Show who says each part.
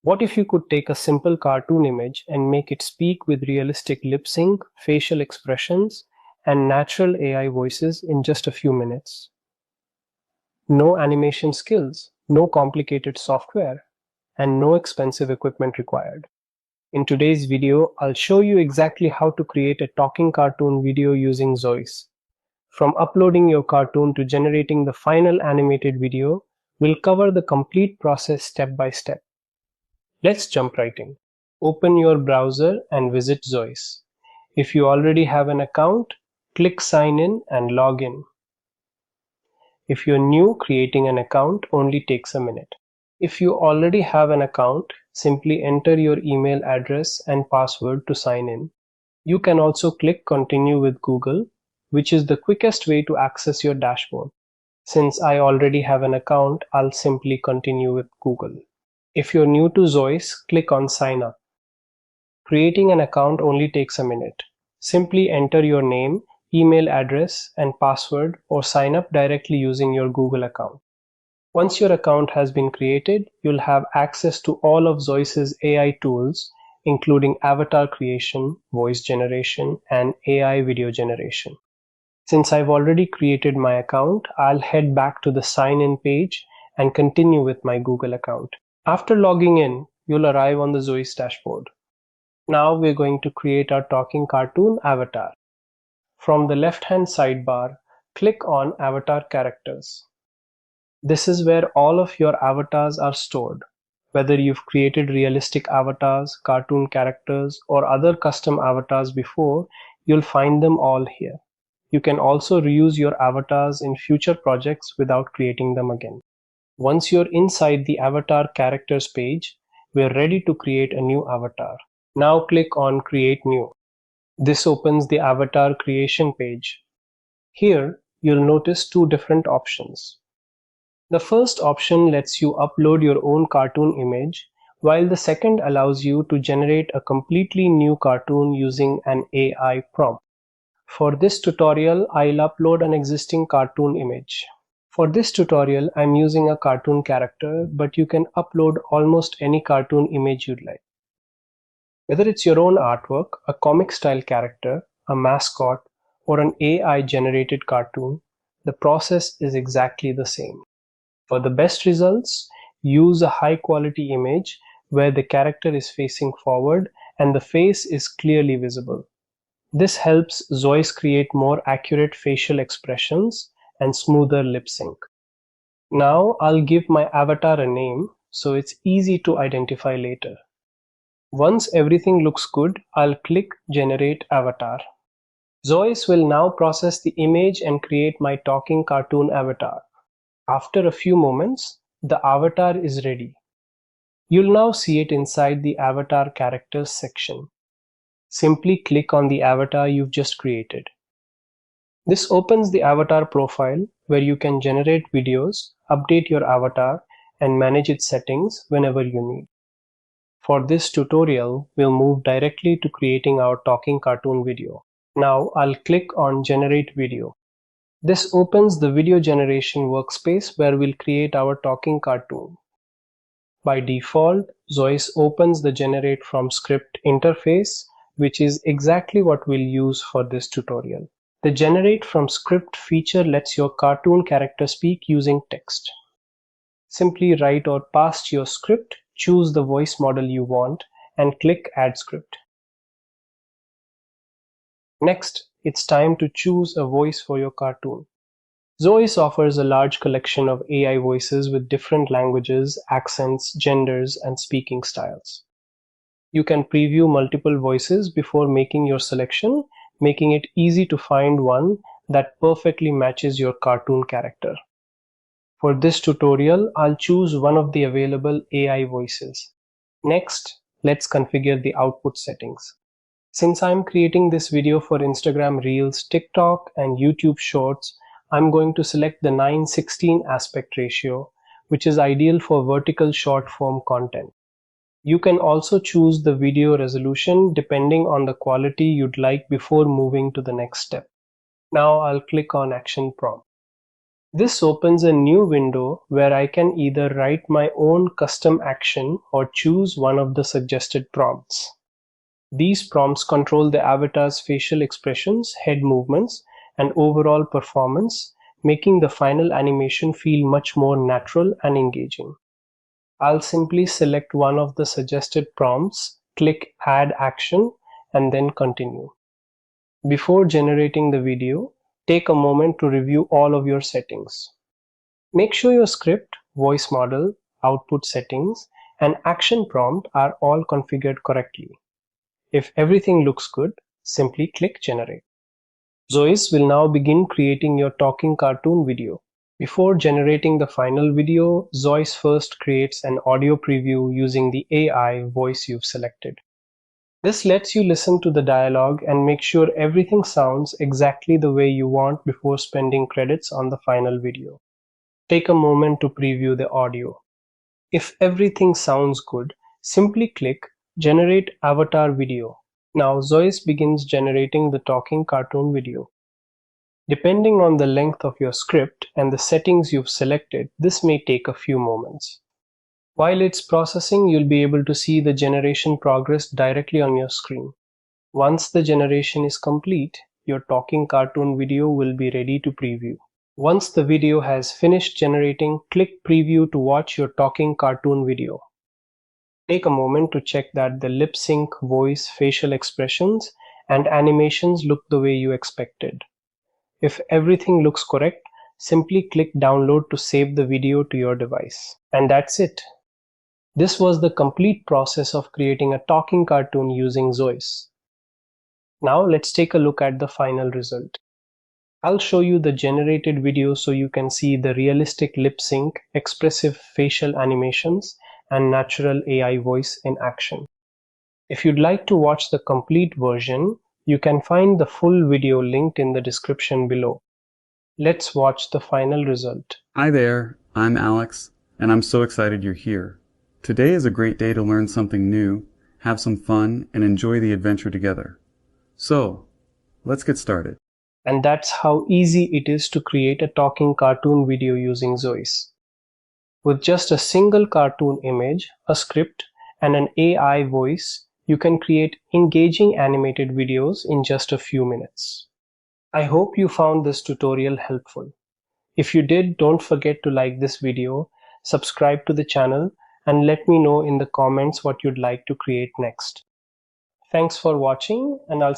Speaker 1: What if you could take a simple cartoon image and make it speak with realistic lip sync, facial expressions, and natural AI voices in just a few minutes? No animation skills, no complicated software, and no expensive equipment required. In today's video, I'll show you exactly how to create a talking cartoon video using Zoice. From uploading your cartoon to generating the final animated video, we'll cover the complete process step by step. Let's jump right in. Open your browser and visit Zoice. If you already have an account, click Sign In and log in. If you're new, creating an account only takes a minute. If you already have an account, simply enter your email address and password to sign in. You can also click Continue with Google, which is the quickest way to access your dashboard. Since I already have an account, I'll simply continue with Google. If you're new to Zoice, click on Sign Up. Creating an account only takes a minute. Simply enter your name, email address, and password, or sign up directly using your Google account. Once your account has been created, you'll have access to all of Zoice's AI tools, including avatar creation, voice generation, and AI video generation. Since I've already created my account, I'll head back to the sign-in page and continue with my Google account. After logging in, you'll arrive on the Zoice dashboard. Now we're going to create our talking cartoon avatar. From the left-hand sidebar, click on Avatar Characters. This is where all of your avatars are stored. Whether you've created realistic avatars, cartoon characters, or other custom avatars before, you'll find them all here. You can also reuse your avatars in future projects without creating them again. Once you're inside the Avatar Characters page, we're ready to create a new avatar. Now click on Create New. This opens the avatar creation page. Here, you'll notice two different options. The first option lets you upload your own cartoon image, while the second allows you to generate a completely new cartoon using an AI prompt. For this tutorial, I'll upload an existing cartoon image. For this tutorial, I'm using a cartoon character, but you can upload almost any cartoon image you'd like. Whether it's your own artwork, a comic-style character, a mascot, or an AI-generated cartoon, the process is exactly the same. For the best results, use a high-quality image where the character is facing forward and the face is clearly visible. This helps Zoice create more accurate facial expressions and smoother lip sync. Now I'll give my avatar a name so it's easy to identify later. Once everything looks good, I'll click Generate Avatar. Zoice will now process the image and create my talking cartoon avatar. After a few moments, the avatar is ready. You'll now see it inside the Avatar Characters section. Simply click on the avatar you've just created. This opens the avatar profile where you can generate videos, update your avatar, and manage its settings whenever you need. For this tutorial, we'll move directly to creating our talking cartoon video. Now I'll click on Generate Video. This opens the video generation workspace where we'll create our talking cartoon. By default, Zoice opens the Generate from Script interface, which is exactly what we'll use for this tutorial. The Generate from Script feature lets your cartoon character speak using text. Simply write or paste your script, choose the voice model you want, and click Add Script. Next, it's time to choose a voice for your cartoon. Zoice offers a large collection of AI voices with different languages, accents, genders, and speaking styles. You can preview multiple voices before making your selection, making it easy to find one that perfectly matches your cartoon character. For this tutorial, I'll choose one of the available AI voices. Next, let's configure the output settings. Since I'm creating this video for Instagram Reels, TikTok, and YouTube Shorts, I'm going to select the 9:16 aspect ratio, which is ideal for vertical short form content. You can also choose the video resolution depending on the quality you'd like before moving to the next step. Now I'll click on Action Prompt. This opens a new window where I can either write my own custom action or choose one of the suggested prompts. These prompts control the avatar's facial expressions, head movements, and overall performance, making the final animation feel much more natural and engaging. I'll simply select one of the suggested prompts, click Add Action, and then Continue. Before generating the video, take a moment to review all of your settings. Make sure your script, voice model, output settings, and action prompt are all configured correctly. If everything looks good, simply click Generate. Zoice will now begin creating your talking cartoon video. Before generating the final video, Zoice first creates an audio preview using the AI voice you've selected. This lets you listen to the dialogue and make sure everything sounds exactly the way you want before spending credits on the final video. Take a moment to preview the audio. If everything sounds good, simply click Generate Avatar Video. Now Zoice begins generating the talking cartoon video. Depending on the length of your script and the settings you've selected, this may take a few moments. While it's processing, you'll be able to see the generation progress directly on your screen. Once the generation is complete, your talking cartoon video will be ready to preview. Once the video has finished generating, click Preview to watch your talking cartoon video. Take a moment to check that the lip sync, voice, facial expressions, and animations look the way you expected. If everything looks correct, simply click Download to save the video to your device. And that's it. This was the complete process of creating a talking cartoon using Zoice. Now let's take a look at the final result. I'll show you the generated video so you can see the realistic lip sync, expressive facial animations, and natural AI voice in action. If you'd like to watch the complete version, you can find the full video linked in the description below. Let's watch the final result.
Speaker 2: Hi there, I'm Alex, and I'm so excited you're here. Today is a great day to learn something new, have some fun, and enjoy the adventure together. So, let's get started.
Speaker 1: And that's how easy it is to create a talking cartoon video using Zoice. With just a single cartoon image, a script, and an AI voice, you can create engaging animated videos in just a few minutes. I hope you found this tutorial helpful. If you did, don't forget to like this video, subscribe to the channel, and let me know in the comments what you'd like to create next. Thanks for watching, and I'll